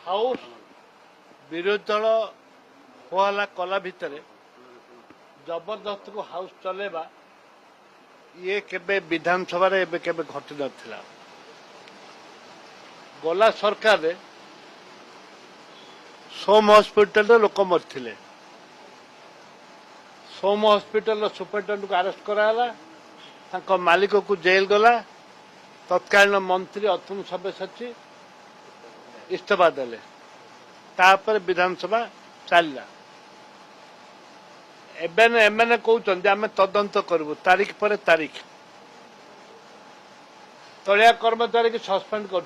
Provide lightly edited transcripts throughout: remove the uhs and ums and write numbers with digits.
House विरोधी दल होला कला भितर जबरदस्त को हाउस चलेबा ये केबे विधानसभा रे केबे घटी नथिला। गला सरकार रे सोम हॉस्पिटल रे लोक मरथिले। सोम हॉस्पिटल सुपरिटेडेंट को अरेस्ट कराला, तांको मालिक को जेल गला। तत्कालीन मंत्री अतुल सब्यसाची इस्तीफा देले, तापर विधानसभा चलला। एमएनए कहते आम तदंत करूँ तारीख पर तारीख तलिया कर्मचारी की सस्पेंड कर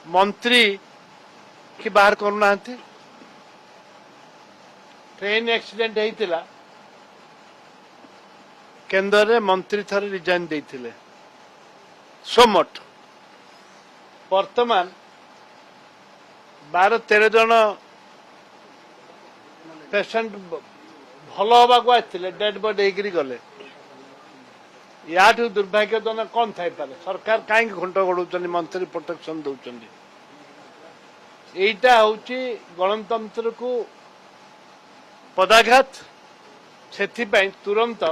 मंत्री की बाहर करूना। ट्रेन एक्सीडेंट होता केंद्र रे मंत्री थरे रिजाइन देथिले सोमठ। वर्तमान 12-13 जन पेसेंट भल हवा आते डेड बॉडी होकर गले। या दुर्भाग्यजनक कौन थाई पारे? सरकार कहीं घंट गड़ाऊँ, मंत्री प्रोटेक्शन दौरान। यहीटा हूँ गणतंत्र को पदाघात। से तुरंत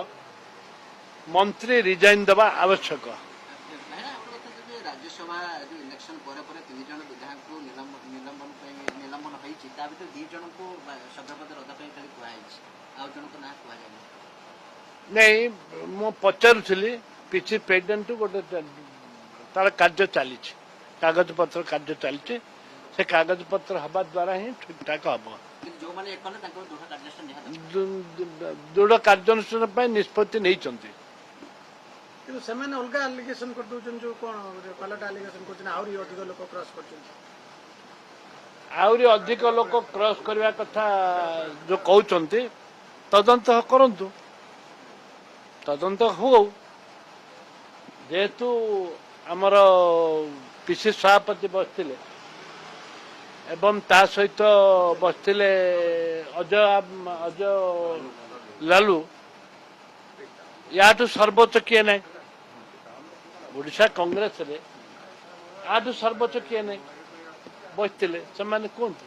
मंत्री रिजाइन दबा आवश्यक। राज्यसभा इलेक्शन पर 3 जन विधायक को निलंबन होईछि, ता भीतर 2 जन को सभ्यपद रद्द पे खाली कुआइछि, आ जन को ना कुआ जाय नहीं। मो पचारुली पीसी प्रेसिडेंट गोटे तार कार्य चली कागज पत्र कार्य चली से कागज पत्र हवा द्वारा ही ठीक ठाक हम। जो माने एकले ताको दृढ़ कार्यानुष्ठान निष्पत्ति नहीं चंती। किंतु सेमाने अलगा एलिगेशन कर दोचन जो कोन पलट एलिगेशन करछन आउरी अधिक लोक क्रॉस करछन। आउरी अधिक लोक क्रॉस करबा कथा जो कहउचंती तदंत करंतु। तदंत हो जेतु हमर पीसी सभापति बसथिले एवं ता सहित बसथिले अजय लालू। याठू सर्वोच्च किए नहीं ओडिशा कांग्रेस रे आठू सर्वोच्च किए नहीं बसथिले से माने कहतु।